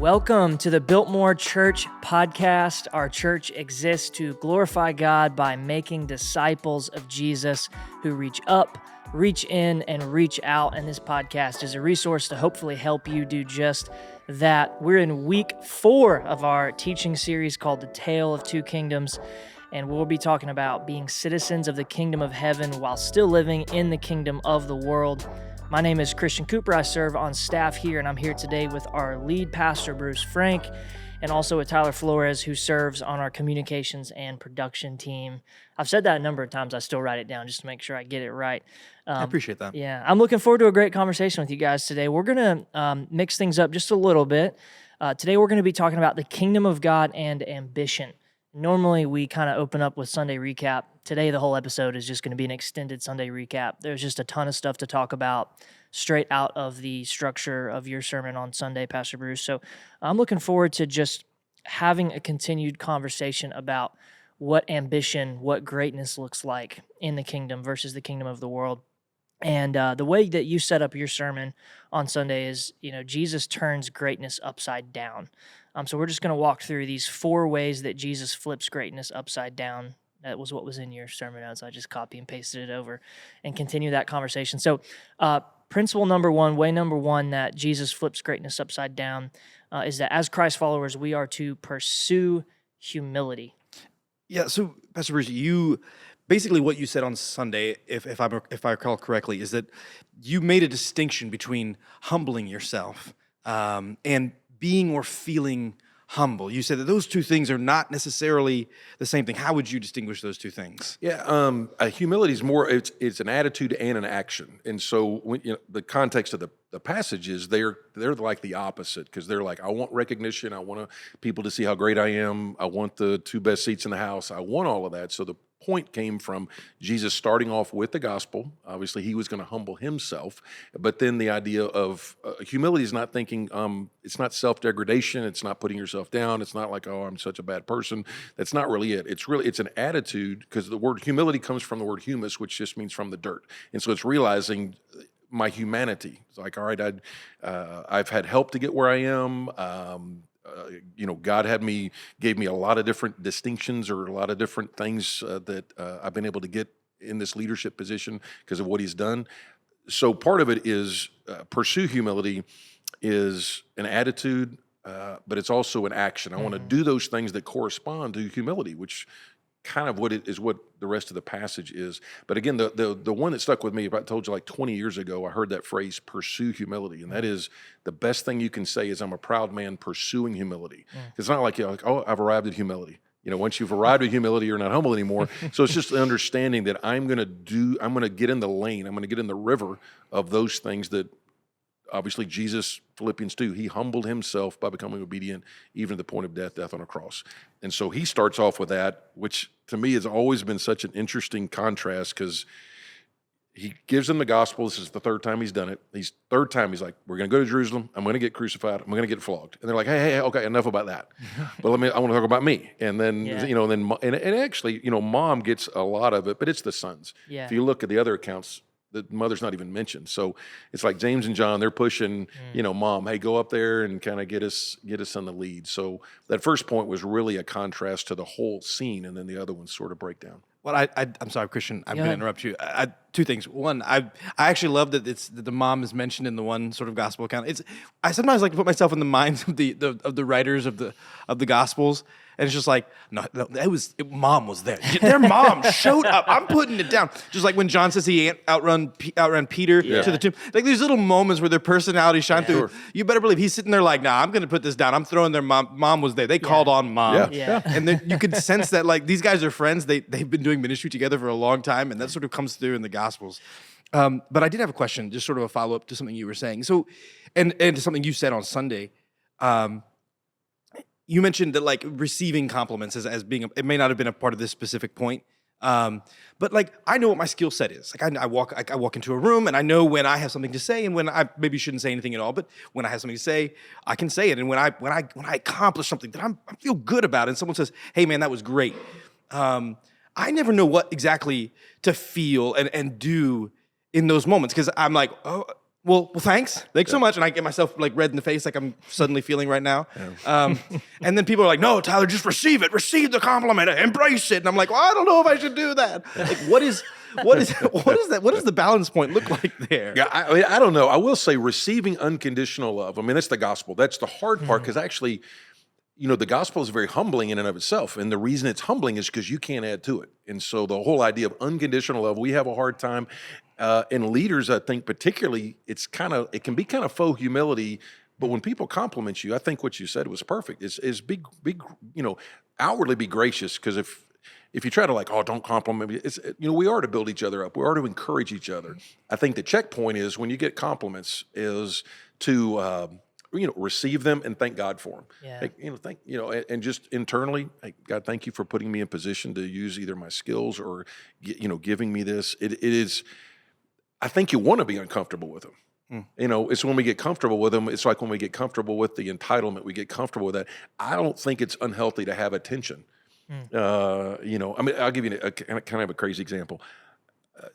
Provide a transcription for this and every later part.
Welcome to the Biltmore Church Podcast. Our church exists to glorify God by making disciples of Jesus who reach up, reach in, and reach out. And this podcast is a resource to hopefully help you do just that. We're in week 4 of our teaching series called The Tale of Two Kingdoms, and we'll be talking about being citizens of the kingdom of heaven while still living in the kingdom of the world. My name is Christian Cooper. I serve on staff here, and I'm here today with our lead pastor, Bruce Frank, and also with Tyler Flores, who serves on our communications and production team. I've said that a number of times. I still write it down just to make sure I get it right. I appreciate that. Yeah, I'm looking forward to a great conversation with you guys today. We're going to mix things up just a little bit. Today, we're going to be talking about the kingdom of God and ambition. Normally, we kind of open up with Sunday recap. Today, the whole episode is just going to be an extended Sunday recap. There's just a ton of stuff to talk about straight out of the structure of your sermon on Sunday, Pastor Bruce. So I'm looking forward to just having a continued conversation about what ambition, what greatness looks like in the kingdom versus the kingdom of the world. And the way that you set up your sermon on Sunday is, Jesus turns greatness upside down. So we're just going to walk through these 4 ways that Jesus flips greatness upside down. That was what was in your sermon notes. I just copy and pasted it over and continue that conversation. So principle number 1, way number 1 that Jesus flips greatness upside down is that as Christ followers, we are to pursue humility. Yeah, so Pastor Bruce, basically what you said on Sunday, if I recall correctly, is that you made a distinction between humbling yourself and being or feeling humble. You said that those two things are not necessarily the same thing. How would you distinguish those two things? Yeah, humility is more, it's an attitude and an action. And so when, the context of the passage is they're like the opposite, because they're like, I want recognition. I want people to see how great I am. I want the 2 best seats in the house. I want all of that. So the point came from Jesus starting off with the gospel. Obviously, he was going to humble himself. But then the idea of humility is not thinking, it's not self-degradation. It's not putting yourself down. It's not like, oh, I'm such a bad person. That's not really it. It's an attitude, because the word humility comes from the word humus, which just means from the dirt. And so it's realizing my humanity. It's like, all right, I've had help to get where I am. God gave me a lot of different distinctions or a lot of different things that I've been able to get in this leadership position because of what he's done. So part of it is pursue humility is an attitude, but it's also an action. I want to do those things that correspond to humility, which kind of what the rest of the passage is. But again, the one that stuck with me, I told you like 20 years ago, I heard that phrase, pursue humility. And that is the best thing you can say is, I'm a proud man pursuing humility. It's not like, oh, I've arrived at humility. Once you've arrived at humility, you're not humble anymore. So it's just the understanding that I'm going to get in the lane. I'm going to get in the river of those things that obviously Jesus, Philippians 2, he humbled himself by becoming obedient even to the point of death on a cross. And so he starts off with that, which to me has always been such an interesting contrast, because he gives them the gospel. This is the 3rd time he's done it. He's like, we're going to go to Jerusalem. I'm going to get crucified. I'm going to get flogged. And they're like, hey, okay, enough about that. But I want to talk about me. And then, and actually, mom gets a lot of it, but it's the sons. Yeah. If you look at the other accounts, the mother's not even mentioned. So it's like James and John, they're pushing, mom, hey, go up there and kind of get us on the lead. So that first point was really a contrast to the whole scene, and then the other ones sort of break down. Well, I'm sorry, Christian, I'm going to interrupt you. 2 things. One, I actually love that that the mom is mentioned in the one sort of gospel account. I sometimes like to put myself in the minds of the writers of the gospels, and it's just like, no, mom was there. Their mom showed up. I'm putting it down. Just like when John says he outran Peter to the tomb. Like these little moments where their personalities shine through. Sure. You better believe he's sitting there like, nah, I'm going to put this down. I'm throwing their mom. Mom was there. They called on mom. Yeah. And then you could sense that like these guys are friends. They've been doing ministry together for a long time, and that sort of comes through in the Gospels. But I did have a question, just sort of a follow-up to something you were saying. So, and to something you said on Sunday. You mentioned that like receiving compliments as being, it may not have been a part of this specific point, but like I know what my skill set is. Like I walk into a room and I know when I have something to say and when I maybe shouldn't say anything at all. But when I have something to say, I can say it. And when I accomplish something that I feel good about, and someone says, "Hey man, that was great," I never know what exactly to feel and do in those moments, because I'm like, oh, Well, thanks so much. And I get myself like red in the face, like I'm suddenly feeling right now. And then people are like, no, Tyler, just receive the compliment, embrace it. And I'm like, well, I don't know if I should do that. Like, what is that? What does the balance point look like there? Yeah, I don't know. I will say receiving unconditional love. I mean, that's the gospel. That's the hard part, because actually, the gospel is very humbling in and of itself. And the reason it's humbling is because you can't add to it. And so the whole idea of unconditional love, we have a hard time. And leaders, I think particularly, it can be kind of faux humility. But when people compliment you, I think what you said was perfect. Is be outwardly be gracious, because if you try to don't compliment me, we are to build each other up. We are to encourage each other. I think the checkpoint is when you get compliments is to receive them and thank God for them. Yeah. And just internally, hey, God, thank you for putting me in position to use either my skills or giving me this. It is. I think you want to be uncomfortable with them. It's when we get comfortable with them. It's like when we get comfortable with the entitlement, we get comfortable with that. I don't think it's unhealthy to have attention. I mean, I'll give you a kind of a crazy example.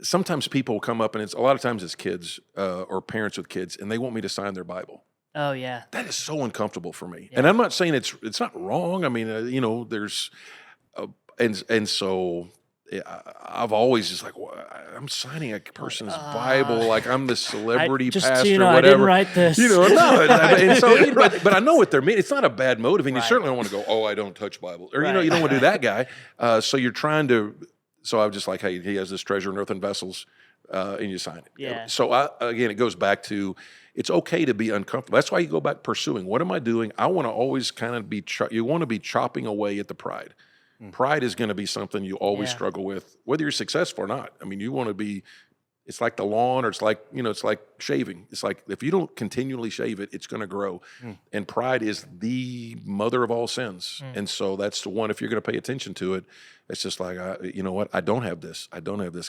Sometimes people come up, and a lot of times it's kids or parents with kids, and they want me to sign their Bible. Oh yeah. That is so uncomfortable for me. Yeah. And I'm not saying it's not wrong. I mean, there's, and so. I've always just I'm signing a person's Bible like I'm the celebrity pastor or whatever. I didn't write this. And so, but I know what they're meaning. It's not a bad motive, and you certainly don't want to go, oh, I don't touch Bible, or you don't want to do that guy. So you're trying to. So I'm just like, hey, he has this treasure in earthen vessels, and you sign it. Yeah. So again, it goes back to it's okay to be uncomfortable. That's why you go back pursuing. What am I doing? I want to always kind of you want to be chopping away at the pride. Pride is going to be something you always struggle with, whether you're successful or not. I mean, you want to be, it's like the lawn, or it's like, it's like shaving. It's like, if you don't continually shave it, it's going to grow. And pride is the mother of all sins. And so that's the one, if you're going to pay attention to it, it's just like, you know what? I don't have this.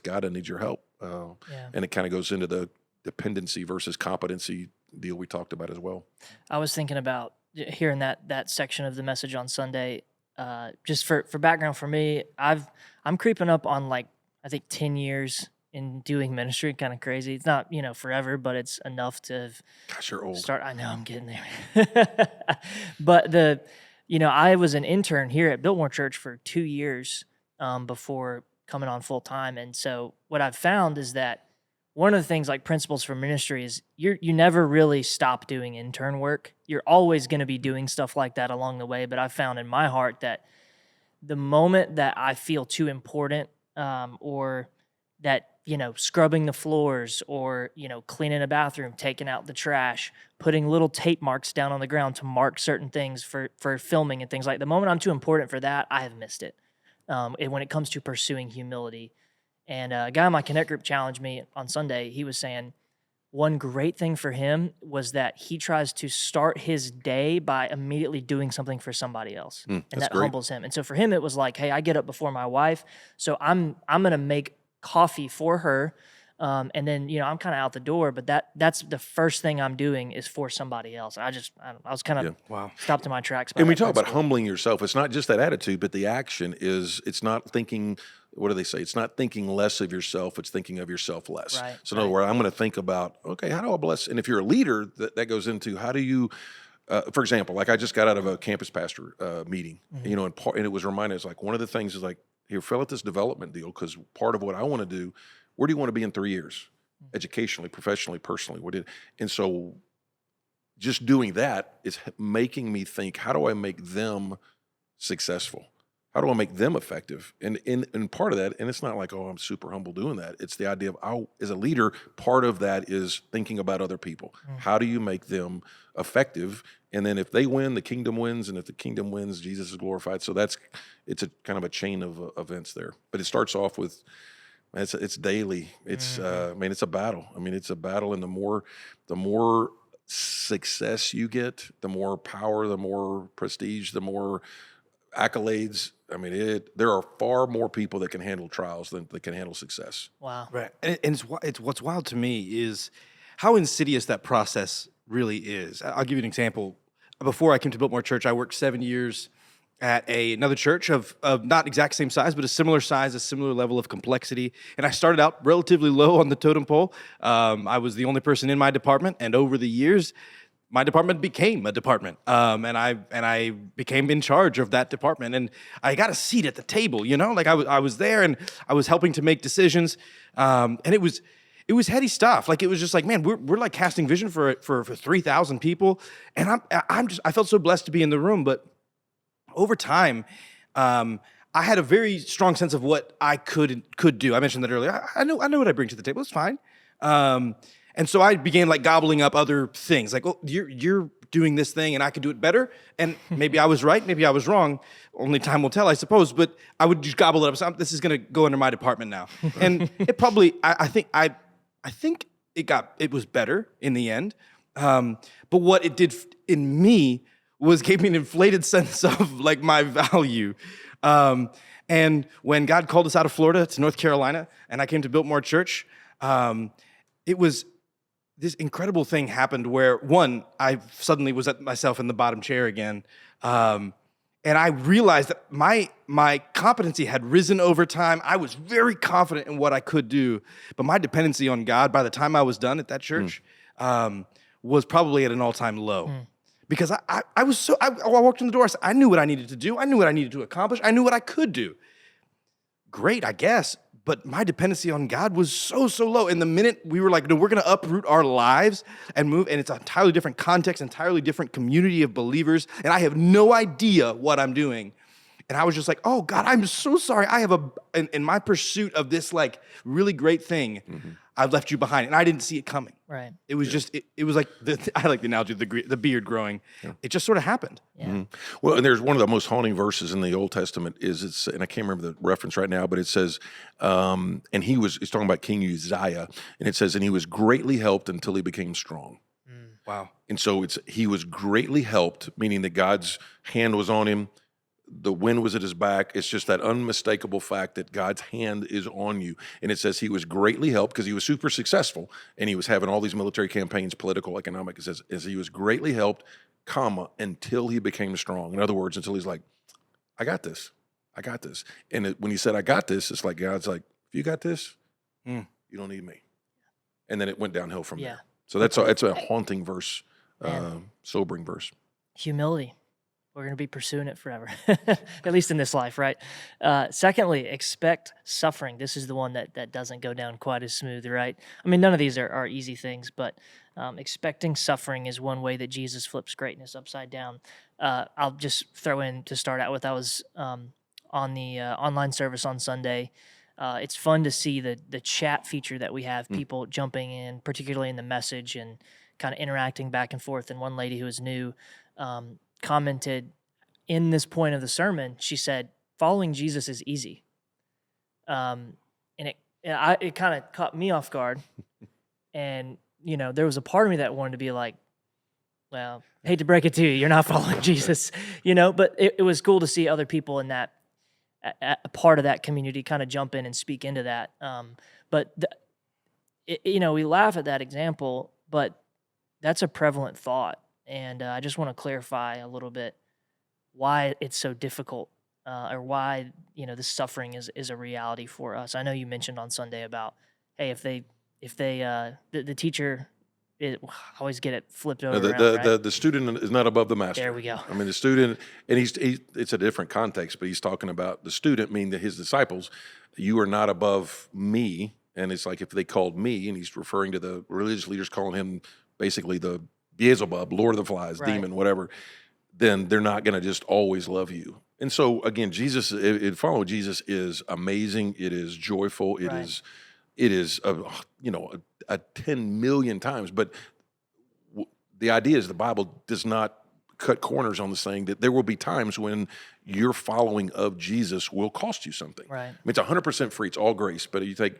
God, I need your help. And it kind of goes into the dependency versus competency deal we talked about as well. I was thinking about hearing that section of the message on Sunday. Just for background for me, I'm creeping up on I think 10 years in doing ministry. Kind of crazy. It's not forever, but it's enough to have. Gosh, you're old. I know I'm getting there. But I was an intern here at Biltmore Church for 2 years before coming on full time, and so what I've found is that one of the things, principles for ministry, is you never really stop doing intern work. You're always going to be doing stuff like that along the way. But I found in my heart that the moment that I feel too important, or that scrubbing the floors, or cleaning a bathroom, taking out the trash, putting little tape marks down on the ground to mark certain things for filming and things like, the moment I'm too important for that, I have missed it. And when it comes to pursuing humility. And a guy in my Connect group challenged me on Sunday. He was saying one great thing for him was that he tries to start his day by immediately doing something for somebody else. And that humbles him. And so for him, it was like, hey, I get up before my wife, so I'm going to make coffee for her. And then, I'm kind of out the door, but that's the first thing I'm doing is for somebody else. I was kind of stopped in my tracks. And we talk about humbling yourself. It's not just that attitude, but the action is, it's not thinking, what do they say? It's not thinking less of yourself. It's thinking of yourself less. Right, So in other words, I'm going to think about, okay, how do I bless? And if you're a leader, that goes into how do you, for example, I just got out of a campus pastor meeting, and it was reminded, it's one of the things is here, fill out this development deal, because part of what I want to do, where do you want to be in 3 years? Educationally, professionally, personally. And so just doing that is making me think, how do I make them successful? How do I make them effective? And part of that, and it's not like, oh, I'm super humble doing that. It's the idea of, as a leader, part of that is thinking about other people. How do you make them effective? And then if they win, the kingdom wins. And if the kingdom wins, Jesus is glorified. So it's a kind of a chain of events there. But it starts off with, it's daily. It's it's a battle. I mean, it's a battle, and the more success you get, the more power, the more prestige, the more accolades. I mean, there are far more people that can handle trials than that can handle success. Wow. Right. And it's what's wild to me is how insidious that process really is. I'll give you an example. Before I came to Biltmore Church, I worked 7 years at another church of not exact same size, but a similar size, a similar level of complexity. And I started out relatively low on the totem pole. I was the only person in my department, and over the years, my department became a department, and I became in charge of that department, and I got a seat at the table. Like I was there, and I was helping to make decisions, and it was heady stuff. Like it was just like, man, we're like casting vision for 3,000 people, and I felt so blessed to be in the room. But over time, I had a very strong sense of what I could do. I mentioned that earlier. I know what I bring to the table. It's fine. And so I began like gobbling up other things. Like, oh, you're doing this thing, and I could do it better. And maybe I was right, maybe I was wrong. Only time will tell, I suppose. But I would just gobble it up. So this is going to go under my department now. And it probably, I think it was better in the end. But what it did in me was gave me an inflated sense of like my value. And when God called us out of Florida to North Carolina, and I came to Biltmore Church, it was this incredible thing happened where, one, I suddenly was at myself in the bottom chair again, and I realized that my competency had risen over time. I was very confident in what I could do, but my dependency on God, by the time I was done at that church, was probably at an all-time low. Because I walked in the door, I knew what I needed to do, I knew what I needed to accomplish, I knew what I could do. Great, I guess. But my dependency on God was so low. And the minute we were like, no, we're going to uproot our lives and move, and it's an entirely different context, entirely different community of believers, and I have no idea what I'm doing. And I was just like, oh, God, I'm so sorry. I have in my pursuit of this like really great thing, I've left you behind. And I didn't see it coming. Right. It was just, it was like, I like the analogy of the beard growing. Yeah. It just sort of happened. Yeah. Well, and there's one of the most haunting verses in the Old Testament and I can't remember the reference right now, but it says, and it's talking about King Uzziah, and it says, and he was greatly helped until he became strong. Wow. And so he was greatly helped, meaning that God's hand was on him. The wind was at his back. It's just that unmistakable fact that God's hand is on you. And it says he was greatly helped because he was super successful and he was having all these military campaigns, political, economic. It says as he was greatly helped, until he became strong. In other words, until he's like, I got this. And when he said, I got this, it's like God's like, if you got this, you don't need me. And then it went downhill from there. So that's a haunting verse, sobering verse. Humility. We're going to be pursuing it forever, at least in this life, right? Secondly, expect suffering. This is the one that doesn't go down quite as smooth, right? I mean, none of these are easy things, but expecting suffering is one way that Jesus flips greatness upside down. I'll just throw in to start out with, I was on the online service on Sunday. It's fun to see the chat feature that we have, people jumping in, particularly in the message and kind of interacting back and forth. And one lady who was new commented in this point of the sermon, she said, following Jesus is easy. And it kind of caught me off guard. And, there was a part of me that wanted to be like, well, I hate to break it to you, you're not following Jesus, but it was cool to see other people in that, a part of that community kind of jump in and speak into that. We laugh at that example, but that's a prevalent thought. And I just want to clarify a little bit why it's so difficult, or why this suffering is a reality for us. I know you mentioned on Sunday about, hey, the teacher, I always get it flipped over. The student is not above the master. There we go. I mean, the student, and it's a different context, but he's talking about the student, meaning that his disciples. You are not above me, and it's like if they called me, and he's referring to the religious leaders calling him basically the Beelzebub, Lord of the Flies, right, demon, whatever, then they're not going to just always love you. And so again, follow Jesus is amazing. It is joyful. It is a 10 million times. But the idea is the Bible does not cut corners on this thing, that there will be times when your following of Jesus will cost you something. Right. I mean, it's 100% free. It's all grace. But you take,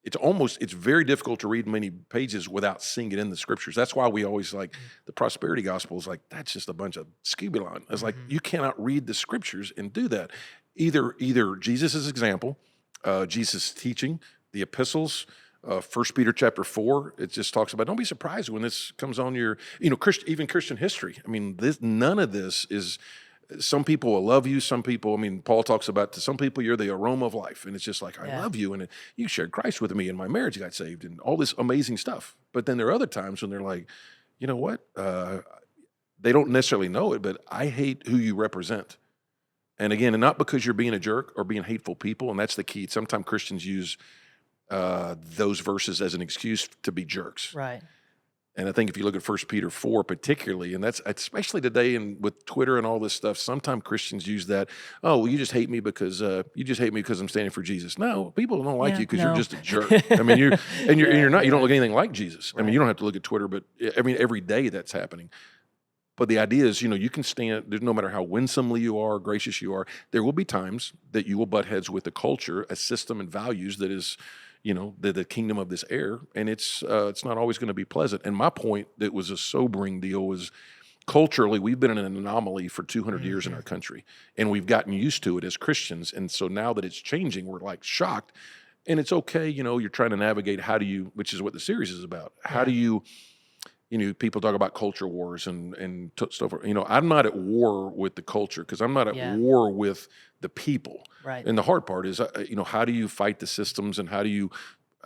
it's very difficult to read many pages without seeing it in the scriptures. That's why we always like the prosperity gospel is like, that's just a bunch of Scooby-Lon. It's like, you cannot read the scriptures and do that. Either Jesus' example, Jesus' teaching, the epistles, 1 Peter chapter 4, it just talks about, don't be surprised when this comes on your, even Christian history. I mean, none of this is some people will love you. Some people, I mean, Paul talks about, to some people, you're the aroma of life. And it's just like, I love you. And you shared Christ with me and my marriage got saved and all this amazing stuff. But then there are other times when they're like, you know what? They don't necessarily know it, but I hate who you represent. And again, and not because you're being a jerk or being hateful people. And that's the key. Sometimes Christians use those verses as an excuse to be jerks. Right. And I think if you look at 1 Peter 4 particularly, and that's especially today and with Twitter and all this stuff, sometimes Christians use that, oh, well, you just hate me because I'm standing for Jesus. No, people don't like you because you're just a jerk. I mean, you're not, you don't look anything like Jesus. Right. I mean, you don't have to look at Twitter, but I mean, every day that's happening. But the idea is, you can stand, no matter how winsomely you are, gracious you are, there will be times that you will butt heads with a culture, a system and values that is, the kingdom of this air, and it's not always going to be pleasant. And my point that was a sobering deal was, culturally, we've been in an anomaly for 200 years in our country, and we've gotten used to it as Christians. And so now that it's changing, we're like shocked, and it's okay. You're trying to navigate which is what the series is about. How do you, people talk about culture wars and stuff. I'm not at war with the culture because I'm not at war with the people. Right. And the hard part is, how do you fight the systems, and how do you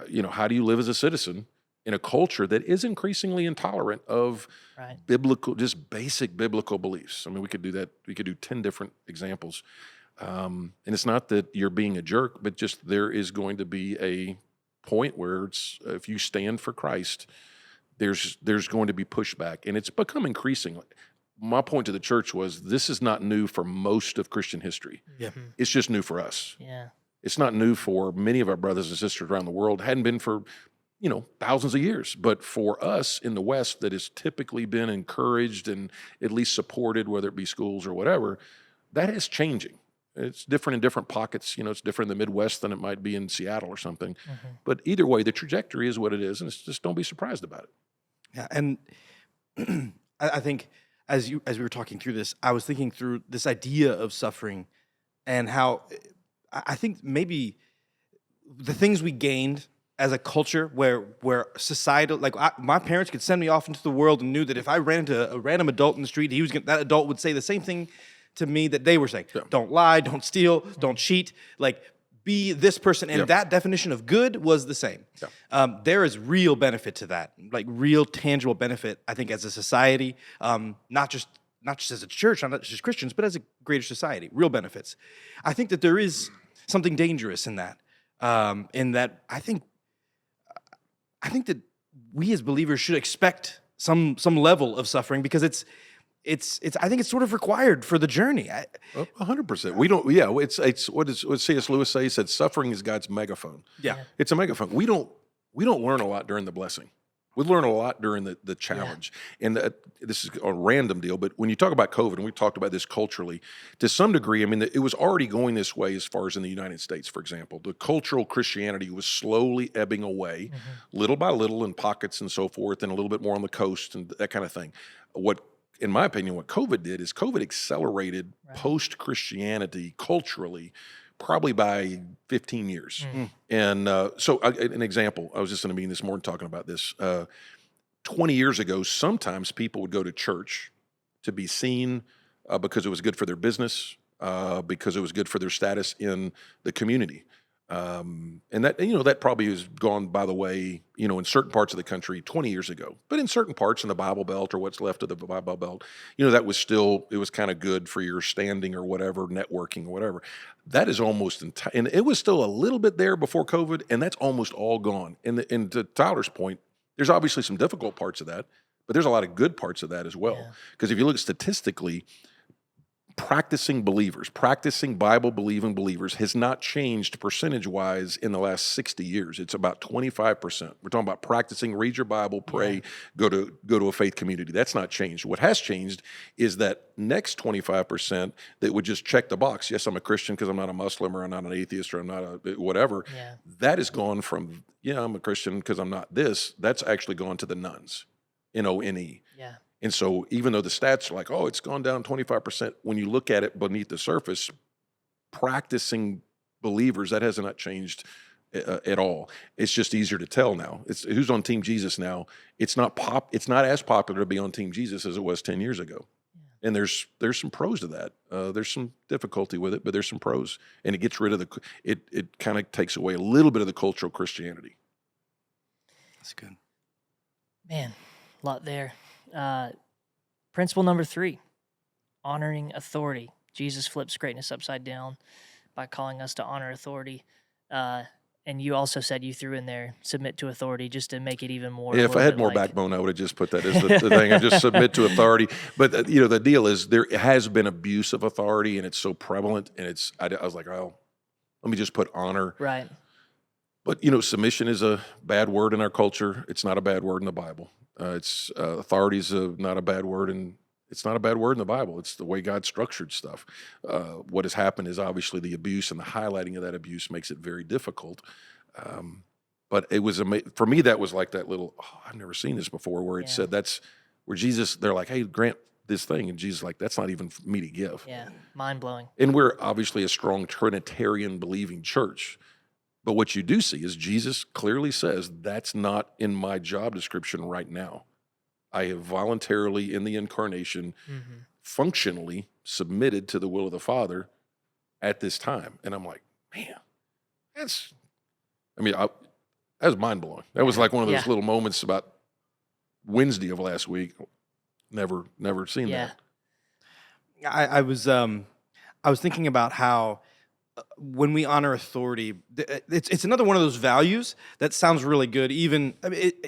live as a citizen in a culture that is increasingly intolerant of biblical, just basic biblical beliefs? I mean, we could do that. We could do 10 different examples. And it's not that you're being a jerk, but just there is going to be a point where if you stand for Christ, there's going to be pushback, and it's become increasing. My point to the church was, this is not new for most of Christian history. Yeah. It's just new for us. Yeah. It's not new for many of our brothers and sisters around the world. Hadn't been for, thousands of years. But for us in the West, that has typically been encouraged and at least supported, whether it be schools or whatever, that is changing. It's different in different pockets. It's different in the Midwest than it might be in Seattle or something. Mm-hmm. But either way, the trajectory is what it is, and it's just, don't be surprised about it. Yeah, and I think as we were talking through this, I was thinking through this idea of suffering and how I think maybe the things we gained as a culture where societal, my parents could send me off into the world and knew that if I ran into a random adult in the street, that adult would say the same thing to me that they were saying. Yeah. Don't lie, don't steal, don't cheat, be this person. And that definition of good was the same. Yeah. There is real benefit to that, real tangible benefit, I think, as a society, not just as a church, not just as Christians, but as a greater society, real benefits. I think that there is something dangerous in that I think that we as believers should expect some level of suffering, because I think it's sort of required for the journey. 100%. We don't. Yeah. It's what C.S. Lewis say? He said, "Suffering is God's megaphone." Yeah. It's a megaphone. We don't learn a lot during the blessing. We learn a lot during the challenge. Yeah. And this is a random deal, but when you talk about COVID, and we talked about this culturally, to some degree, I mean, it was already going this way as far as in the United States, for example. The cultural Christianity was slowly ebbing away, little by little, in pockets and so forth, and a little bit more on the coast and that kind of thing. In my opinion, what COVID did is COVID accelerated post-Christianity culturally, probably by 15 years. And so an example, I was just in a meeting this morning talking about this. 20 years ago, sometimes people would go to church to be seen because it was good for their business, because it was good for their status in the community. And that probably has gone by the way, in certain parts of the country 20 years ago, but in certain parts in the Bible Belt or what's left of the Bible Belt, that was still, it was kind of good for your standing or whatever, networking or whatever. That is almost, and it was still a little bit there before COVID, and that's almost all gone. And to Tyler's point, there's obviously some difficult parts of that, but there's a lot of good parts of that as well. Because if you look statistically, practicing Bible-believing believers has not changed percentage-wise in the last 60 years. It's about 25%. We're talking about practicing, read your Bible, pray, go to a faith community. That's not changed. What has changed is that next 25% that would just check the box. Yes, I'm a Christian because I'm not a Muslim, or I'm not an atheist, or I'm not a whatever. Yeah. That has gone from, I'm a Christian because I'm not this. That's actually gone to the nuns, N-O-N-E. Yeah. And so even though the stats are like, oh, it's gone down 25%, when you look at it beneath the surface, practicing believers, that has not changed at all. It's just easier to tell now. It's who's on Team Jesus now. It's not as popular to be on Team Jesus as it was 10 years ago. And there's some pros to that. There's some difficulty with it, but there's some pros. And it gets rid of it kind of takes away a little bit of the cultural Christianity. That's good. Man, a lot there. Principle number 3, honoring authority. Jesus flips greatness upside down by calling us to honor authority. And you also said you threw in there submit to authority just to make it even more. Yeah, if I had more backbone, I would have just put that as the thing. I just submit to authority. But the deal is there has been abuse of authority, and it's so prevalent. And I was like, oh, let me just put honor. Right. But submission is a bad word in our culture. It's not a bad word in the Bible. Authority is not a bad word, and it's not a bad word in the Bible. It's the way God structured stuff. What has happened is obviously the abuse, and the highlighting of that abuse makes it very difficult. But it was for me, that was like that little, I've never seen this before, where it said that's where Jesus, they're like, hey, grant this thing. And Jesus is like, that's not even for me to give. Yeah, mind-blowing. And we're obviously a strong Trinitarian believing church. But what you do see is Jesus clearly says, that's not in my job description right now. I have voluntarily, in the incarnation, functionally submitted to the will of the Father at this time. And I'm like, man, that was mind-blowing. That was like one of those little moments about Wednesday of last week. Never seen that. I was thinking about how when we honor authority, it's another one of those values that sounds really good. Even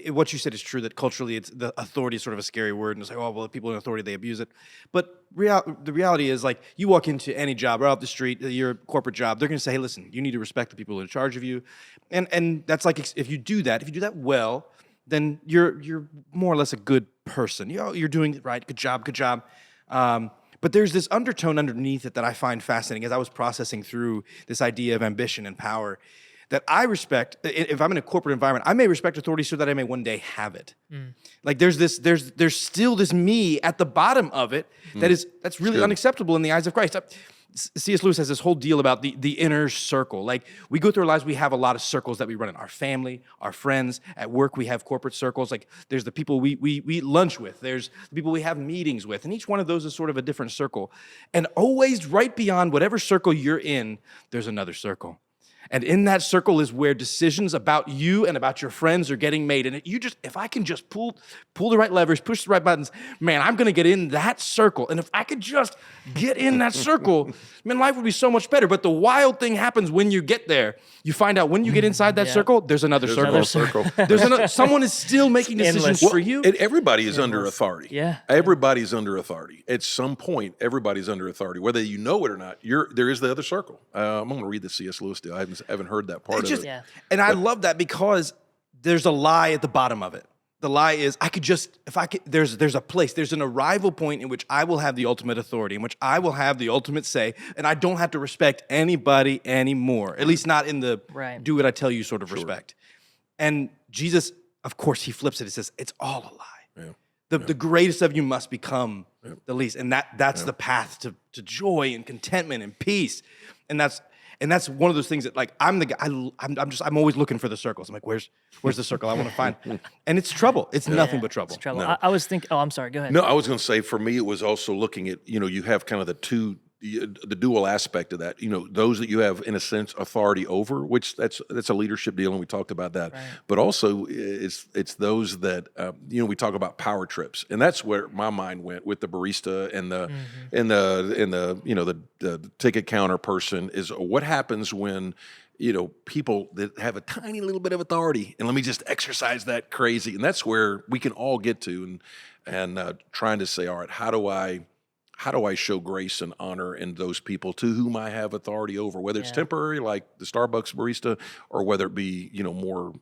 what you said is true, that culturally, the authority is sort of a scary word, and it's like, oh well, people in authority, they abuse it. But the reality is, like, you walk into any job right off the street, your corporate job, they're going to say, hey, listen, you need to respect the people in charge of you, and that's like, if you do that well, then you're more or less a good person. You're doing it right. Good job. But there's this undertone underneath it that I find fascinating as I was processing through this idea of ambition and power, that I respect. If I'm in a corporate environment, I may respect authority so that I may one day have it. Like there's still this me at the bottom of it that's really unacceptable in the eyes of Christ. C.S. Lewis has this whole deal about the inner circle. Like, we go through our lives, we have a lot of circles that we run in. Our family, our friends, at work we have corporate circles. Like, there's the people we eat lunch with. There's the people we have meetings with. And each one of those is sort of a different circle. And always right beyond whatever circle you're in, there's another circle. And in that circle is where decisions about you and about your friends are getting made. And if I can just pull the right levers, push the right buttons, man, I'm going to get in that circle. And if I could just get in that circle, man, life would be so much better. But the wild thing happens when you get there. You find out when you get inside that circle, there's another circle. Someone is still making decisions for you. And everybody is under authority. Yeah. Everybody's under authority. At some point, everybody's under authority. Whether you know it or not, there is the other circle. I'm going to read the C.S. Lewis deal. I haven't heard that part of it. Yeah. And I love that because there's a lie at the bottom of it. The lie is, there's a place, there's an arrival point in which I will have the ultimate authority, in which I will have the ultimate say, and I don't have to respect anybody anymore, at least not in the do what I tell you sort of respect. And Jesus, of course, he flips it. He says, it's all a lie. Yeah. The greatest of you must become the least. And that's the path to joy and contentment and peace. And that's one of those things that, like, I'm the guy. I'm always looking for the circles. I'm like, where's the circle I want to find? And it's trouble. It's nothing but trouble. It's trouble. No. I was thinking. Oh, I'm sorry. Go ahead. No, I was going to say, for me, it was also looking at, you have kind of the dual aspect of that. Those that you have, in a sense, authority over, which that's a leadership deal, and we talked about that. Right. But also, it's those that we talk about power trips, and that's where my mind went with the barista and the ticket counter person. Is what happens when people that have a tiny little bit of authority, and let me just exercise that crazy, and that's where we can all get to, and trying to say, all right, how do I show grace and honor in those people to whom I have authority over, whether it's temporary, like the Starbucks barista, or whether it be, more,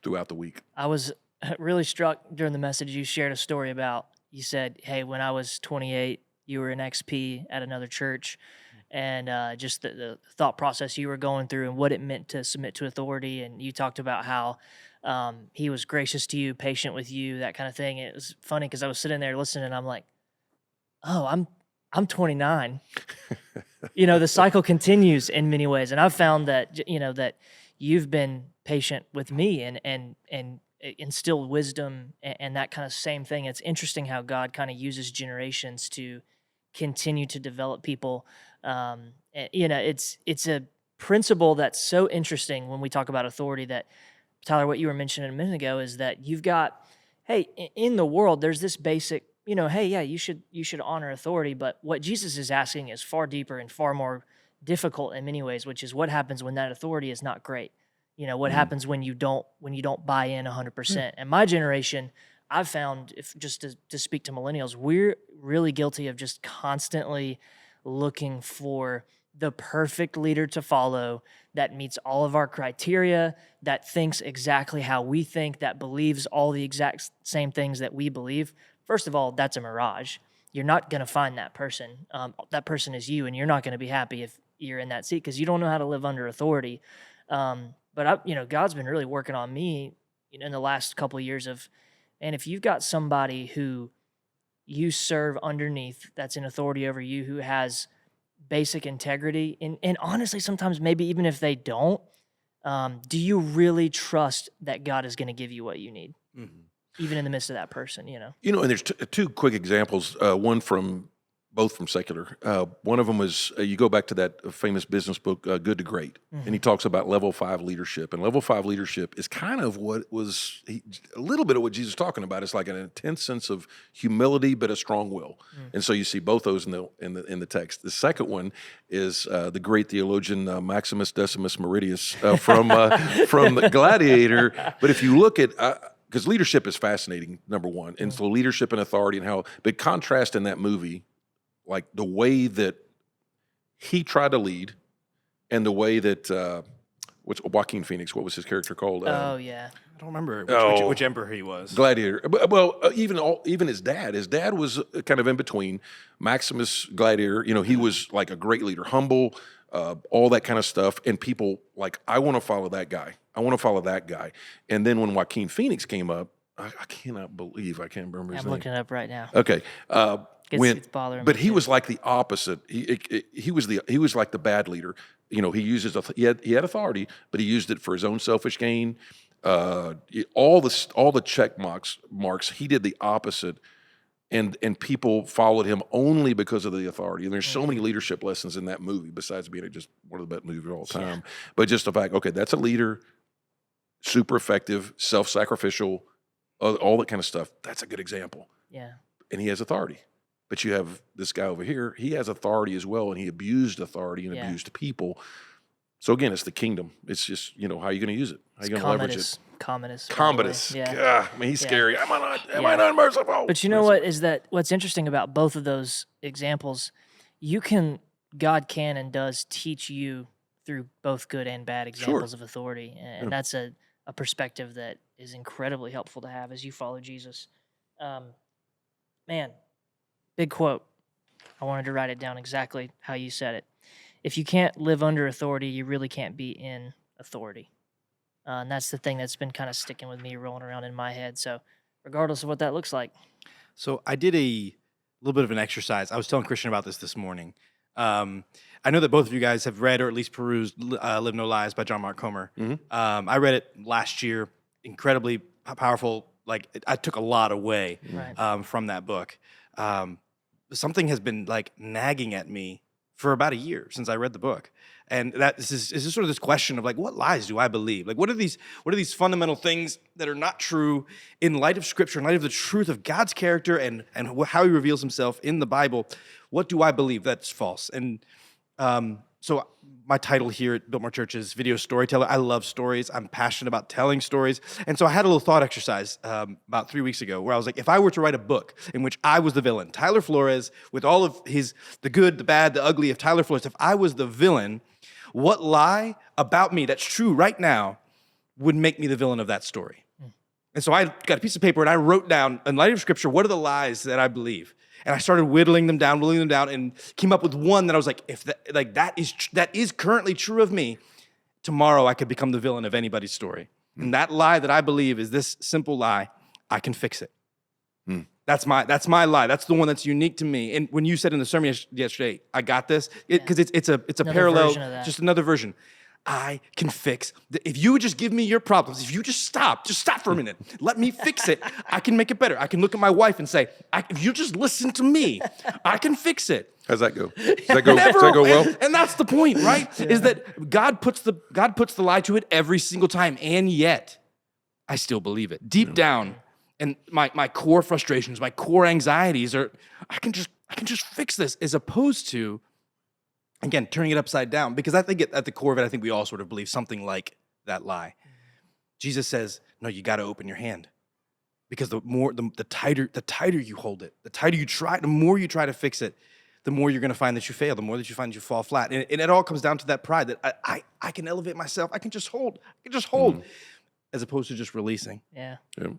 throughout the week. I was really struck during the message. You shared a story about, you said, hey, when I was 28, you were an XP at another church, and just the thought process you were going through and what it meant to submit to authority. And you talked about how he was gracious to you, patient with you, that kind of thing. It was funny because I was sitting there listening, and I'm like, oh, I'm 29. The cycle continues in many ways, and I've found that that you've been patient with me and instill wisdom and that kind of same thing. It's interesting how God kind of uses generations to continue to develop people. It's a principle that's so interesting when we talk about authority that, Tyler, what you were mentioning a minute ago is that you've got, hey, in the world, there's this basic, hey, yeah, you should honor authority, but what Jesus is asking is far deeper and far more difficult in many ways, which is what happens when that authority is not great. What happens when you don't buy in 100%. And my generation, I've found, if just to speak to millennials, we're really guilty of just constantly looking for the perfect leader to follow that meets all of our criteria, that thinks exactly how we think, that believes all the exact same things that we believe. First of all, that's a mirage. You're not going to find that person. That person is you, and you're not going to be happy if you're in that seat because you don't know how to live under authority. But God's been really working on me in the last couple of years of, and if you've got somebody who you serve underneath that's in authority over you, who has basic integrity, and honestly, sometimes maybe even if they don't, do you really trust that God is going to give you what you need, even in the midst of that person? And there's two quick examples. One both from secular. One of them was, you go back to that famous business book, Good to Great, and he talks about level 5 leadership. And level 5 leadership is kind of what was a little bit of what Jesus was talking about. It's like an intense sense of humility, but a strong will. And so you see both those in the text. The second one is the great theologian Maximus Decimus Meridius from the Gladiator. But if you look at because leadership is fascinating, number one, and so leadership and authority and how, but contrast in that movie, like the way that he tried to lead and the way that, what's Joaquin Phoenix, what was his character called? Oh, yeah. I don't remember which emperor he was. Gladiator. Well, even his dad was kind of in between. Maximus Gladiator, he was like a great leader, humble, all that kind of stuff. And people like, I want to follow that guy. I want to follow that guy. And then when Joaquin Phoenix came up, I cannot believe, I can't remember his name. I'm looking it up right now. Okay. It's bothering but me he too. was like the opposite. He was like the bad leader. He had authority, but he used it for his own selfish gain. All the check marks. He did the opposite, and people followed him only because of the authority. And there's so many leadership lessons in that movie, besides being just one of the best movies of all time. Yeah. But just the fact, okay, that's a leader, super effective, self-sacrificial, all that kind of stuff. That's a good example. Yeah. And he has authority. But you have this guy over here, he has authority as well, and he abused authority and abused people. So again, it's the kingdom. It's just, how are you going to use it? How are you going to leverage it? Commodus. Yeah. I mean, he's scary. Am I not merciful? But what's interesting about both of those examples, God can and does teach you through both good and bad examples of authority. And that's a perspective that is incredibly helpful to have as you follow Jesus. Man, big quote. I wanted to write it down exactly how you said it. If you can't live under authority, you really can't be in authority. And that's the thing that's been kind of sticking with me, rolling around in my head. So regardless of what that looks like. So I did a little bit of an exercise. I was telling Christian about this morning. I know that both of you guys have read or at least perused Live No Lies by John Mark Comer. I read it last year. Incredibly powerful. Like, I took a lot away from that book. Something has been like nagging at me for about a year since I read the book. And this is sort of this question of like, what lies do I believe? Like, what are these fundamental things that are not true in light of Scripture, in light of the truth of God's character and how He reveals Himself in the Bible? What do I believe that's false? And so my title here at Biltmore Church is Video Storyteller. I love stories. I'm passionate about telling stories. And so I had a little thought exercise about 3 weeks ago where I was like, if I were to write a book in which I was the villain, Tyler Flores, with all of the good, the bad, the ugly of Tyler Flores, if I was the villain, what lie about me that's true right now would make me the villain of that story? And so I got a piece of paper and I wrote down, in light of Scripture, what are the lies that I believe? And I started whittling them down, and came up with one that I was like, if that is currently true of me, tomorrow I could become the villain of anybody's story. And that lie that I believe is this simple lie: I can fix it. That's my lie. That's the one that's unique to me. And when you said in the sermon yesterday, I got this, because it's a parallel, just another version. I can fix. If you would just give me your problems, if you just stop for a minute, let me fix it. I can make it better. I can look at my wife and say, if you just listen to me, I can fix it. How's that go? Does that go well? And that's the point, right? Is that God puts the lie to it every single time, and yet I still believe it deep down. And my core frustrations, my core anxieties are, I can just fix this, as opposed to, again, turning it upside down. Because I think at the core of it, I think we all sort of believe something like that lie. Jesus says, no, you got to open your hand, because the tighter you hold it, the more you try to fix it, the more you're going to find that you fail, the more that you find that you fall flat. And it all comes down to that pride that I can elevate myself. I can just hold, as opposed to just releasing. Yeah. Well,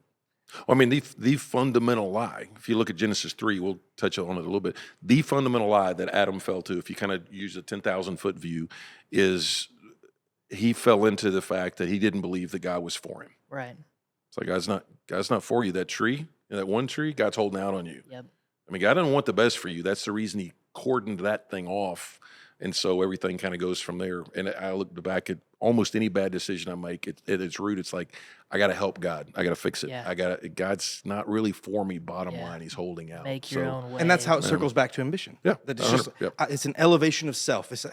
I mean, the fundamental lie, if you look at Genesis 3, we'll touch on it a little bit. The fundamental lie that Adam fell to, if you kind of use a 10,000-foot view, is he fell into the fact that he didn't believe that God was for him. Right. It's like, God's not for you. That tree, that one tree, God's holding out on you. Yep. I mean, God doesn't want the best for you. That's the reason he cordoned that thing off. And so everything kind of goes from there. And I look back at almost any bad decision I make, at its root, it's like, I got to help God. I got to fix it. Yeah. God's not really for me, bottom line. He's holding out. Make your own way. And that's how it circles back to ambition. Yeah. That it's just, it's an elevation of self. It's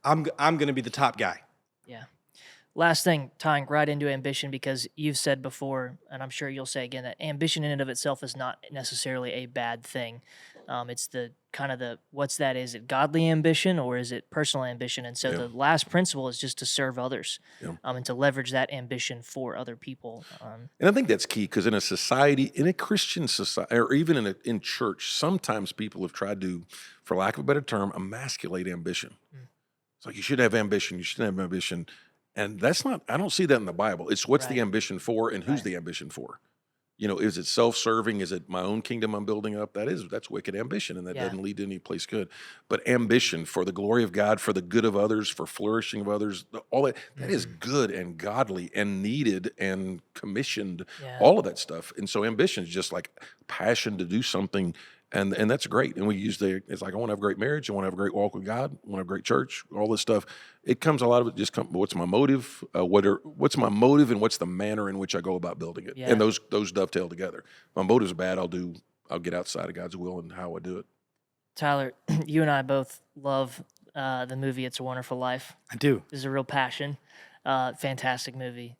I'm going to be the top guy. Yeah. Last thing, tying right into ambition, because you've said before, and I'm sure you'll say again, that ambition in and of itself is not necessarily a bad thing. It's the kind of what's that? Is it godly ambition or is it personal ambition? And so the last principle is just to serve others, and to leverage that ambition for other people. And I think that's key, because in a society, in a Christian society, or even in church, sometimes people have tried to, for lack of a better term, emasculate ambition. It's like, you should have ambition. You should have ambition. And that's not, I don't see that in the Bible. It's what's the ambition for, and who's the ambition for? You know, is it self-serving? Is it my own kingdom I'm building up? That's wicked ambition, and that doesn't lead to any place good. But ambition for the glory of God, for the good of others, for flourishing of others, all that is good and godly and needed and commissioned, all of that stuff. And so ambition is just like passion to do something. And that's great. And we use it's like, I want to have a great marriage. I want to have a great walk with God. I want to have a great church, all this stuff. It comes, a lot of it just comes, what's my motive? What's my motive, and what's the manner in which I go about building it? Yeah. And those dovetail together. If my motive's bad, I'll get outside of God's will and how I do it. Tyler, you and I both love the movie It's a Wonderful Life. I do. This is a real passion. Fantastic movie.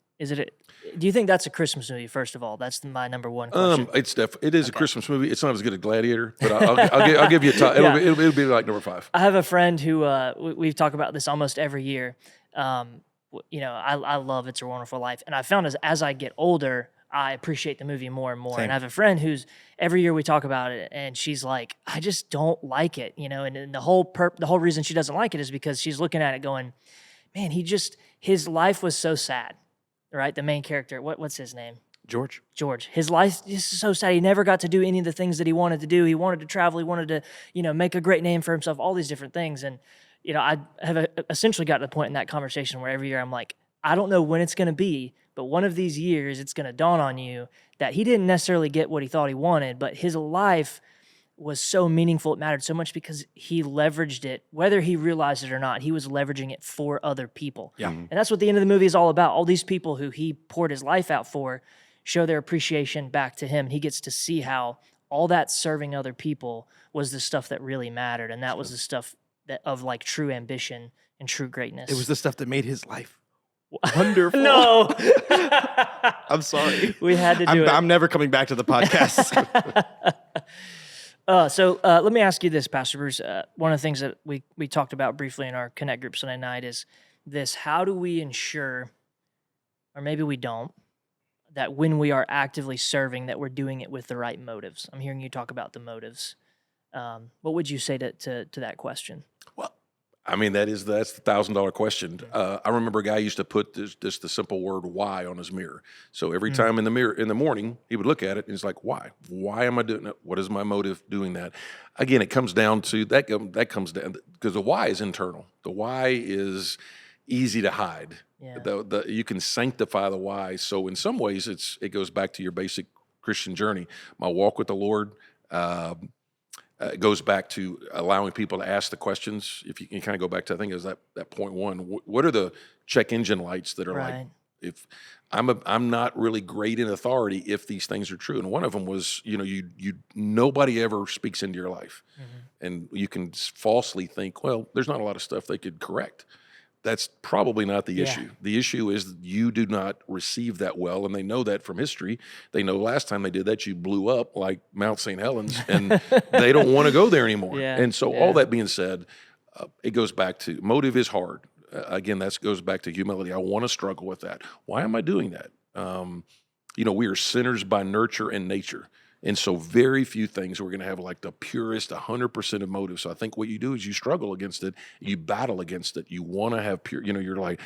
Do you think that's a Christmas movie? First of all, that's my number one question. It is a Christmas movie. It's not as good as Gladiator, but I'll give you a top. It'll be like number 5. I have a friend who we've talked about this almost every year. You know, I love It's a Wonderful Life, and I found as I get older, I appreciate the movie more and more. Same. And I have a friend who's every year we talk about it, and she's like, I just don't like it, you know. And the whole reason she doesn't like it is because she's looking at it going, man, his life was so sad. Right, the main character. What's his name? George. His life is so sad. He never got to do any of the things that he wanted to do. He wanted to travel. He wanted to, you know, make a great name for himself. All these different things. And you know, I have essentially got to the point in that conversation where every year I'm like, I don't know when it's going to be, but one of these years it's going to dawn on you that he didn't necessarily get what he thought he wanted, but his life was so meaningful. It mattered so much because he leveraged it, whether he realized it or not. He was leveraging it for other people. Yeah. And that's what the end of the movie is all about. All these people who he poured his life out for show their appreciation back to him. And he gets to see how all that serving other people was the stuff that really mattered. And that was the stuff of like true ambition and true greatness. It was the stuff that made his life wonderful. No. I'm sorry. We had to do it. I'm never coming back to the podcast. So let me ask you this, Pastor Bruce. One of the things that we talked about briefly in our Connect group Sunday night is this: how do we ensure, or maybe we don't, that when we are actively serving, that we're doing it with the right motives? I'm hearing you talk about the motives. What would you say to that question? Well, I mean, that's the $1,000 question. I remember a guy used to put just the simple word "why" on his mirror. So every time in the mirror in the morning, he would look at it and he's like, "Why? Why am I doing it? What is my motive doing that?" Again, it comes down to that comes down because the why is internal. The why is easy to hide. Yeah. You can sanctify the why. So in some ways, it goes back to your basic Christian journey. My walk with the Lord. It goes back to allowing people to ask the questions. If you can kind of go back to, I think it was that point one. What are the check engine lights that are like, if I'm not really great in authority if these things are true. And one of them was, nobody ever speaks into your life. And you can falsely think, well, there's not a lot of stuff they could correct. That's probably not the issue. The issue is you do not receive that well, and they know that from history. They know last time they did that, you blew up like Mount St. Helens, and they don't want to go there anymore. And so all that being said, it goes back to motive is hard. Again, that goes back to humility. I want to struggle with that. Why am I doing that? We are sinners by nurture and nature. And so very few things we're going to have like the purest 100% of motive. So I think what you do is you struggle against it. You battle against it. You want to have pure, you're like,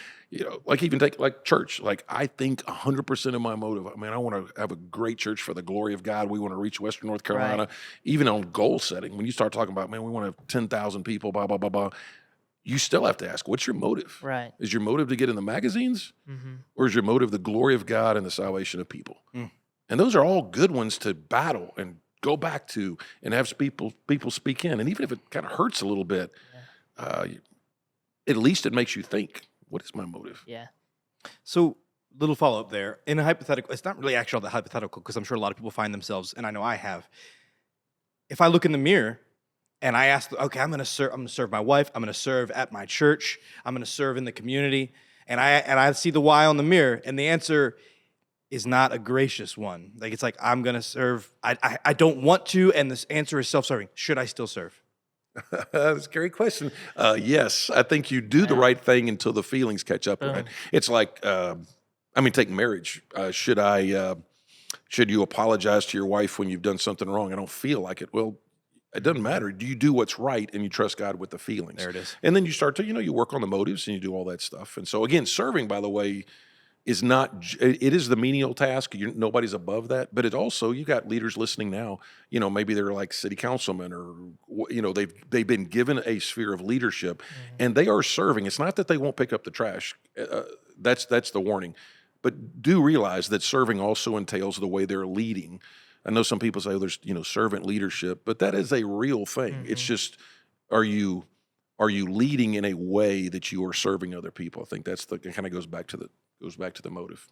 like even take like church. Like I think 100% of my motive, I want to have a great church for the glory of God. We want to reach Western North Carolina, even on goal setting. When you start talking about, we want to have 10,000 people, blah, blah, blah, blah. You still have to ask, what's your motive? Right. Is your motive to get in the magazines? Or is your motive the glory of God and the salvation of people? And those are all good ones to battle and go back to and have people speak in. And even if it kind of hurts a little bit, at least it makes you think, what is my motive? Yeah. So little follow-up there. In a hypothetical, it's not really actually all that hypothetical because I'm sure a lot of people find themselves, and I know I have. If I look in the mirror and I ask, okay, I'm going to serve my wife, I'm going to serve at my church, I'm going to serve in the community, and I see the why on the mirror, and the answer is not a gracious one. Like it's like, I'm going to serve. I don't want to, and this answer is self-serving. Should I still serve? That's a great question. Yes, I think you do the right thing until the feelings catch up. Right? It's like, take marriage. Should you apologize to your wife when you've done something wrong? I don't feel like it. Well, it doesn't matter. Do you do what's right and you trust God with the feelings? There it is. And then you start to, you work on the motives and you do all that stuff. And so again, serving, by the way, is not, it is the menial task. Nobody's above that, but it also, you got leaders listening now, maybe they're like city councilmen or, they've been given a sphere of leadership and they are serving. It's not that they won't pick up the trash. That's the warning, but do realize that serving also entails the way they're leading. I know some people say there's, servant leadership, but that is a real thing. It's just, are you leading in a way that you are serving other people? I think it kind of goes back to the motive.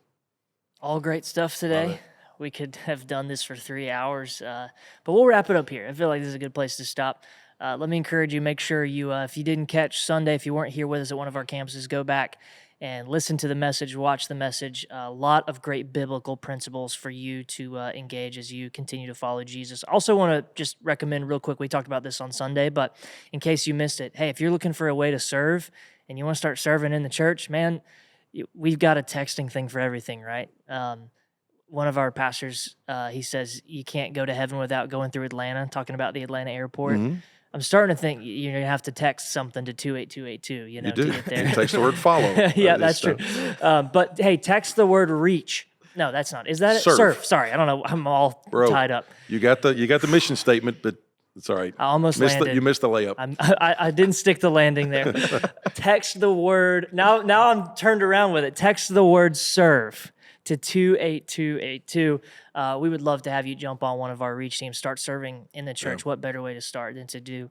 All great stuff today. We could have done this for 3 hours, but we'll wrap it up here. I feel like this is a good place to stop. Let me encourage you, make sure you, if you didn't catch Sunday, if you weren't here with us at one of our campuses, go back and listen to the message, watch the message. A lot of great biblical principles for you to engage as you continue to follow Jesus. Also want to just recommend real quick, we talked about this on Sunday, but in case you missed it, hey, if you're looking for a way to serve and you want to start serving in the church, man, we've got a texting thing for everything, right? One of our pastors, he says, you can't go to heaven without going through Atlanta, talking about the Atlanta airport. I'm starting to think you have to text something to 28282, You to do. get there. Text the word follow. Yeah, that's true. But hey, text the word reach. No, that's not. Is that Surf. it? Surf. Sorry, I don't know. I'm all tied up. You got the mission statement, but it's all right. I almost landed. You missed the layup. I didn't stick the landing there. Text the word. Now I'm turned around with it. Text the word serve to 28282. We would love to have you jump on one of our reach teams, start serving in the church. What better way to start than to do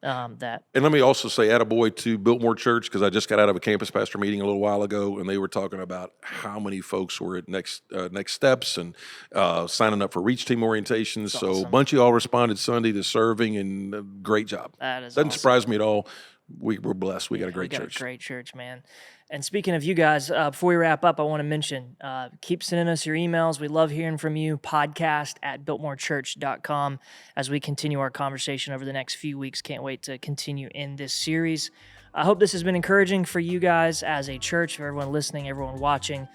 that? And let me also say attaboy to Biltmore Church, because I just got out of a campus pastor meeting a little while ago, and they were talking about how many folks were at next steps and signing up for reach team orientations. That's so awesome. a bunch of y'all responded Sunday to serving, and great job. That is Doesn't awesome. surprise me at all. We're blessed. We got a great we got church. A great church, man. And speaking of you guys, before we wrap up, I want to mention, keep sending us your emails. We love hearing from you. podcast@biltmorechurch.com as we continue our conversation over the next few weeks. Can't wait to continue in this series. I hope this has been encouraging for you guys as a church, for everyone listening, everyone watching.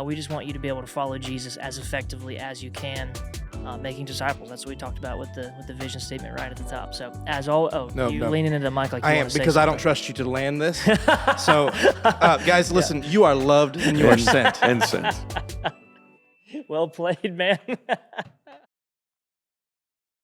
We just want you to be able to follow Jesus as effectively as you can, making disciples. That's what we talked about with the vision statement right at the top. So as always, leaning into the mic like you I want am, to say because I don't something. trust you to land this. So, guys, listen, you are loved and you are sent. And sent. Well played, man.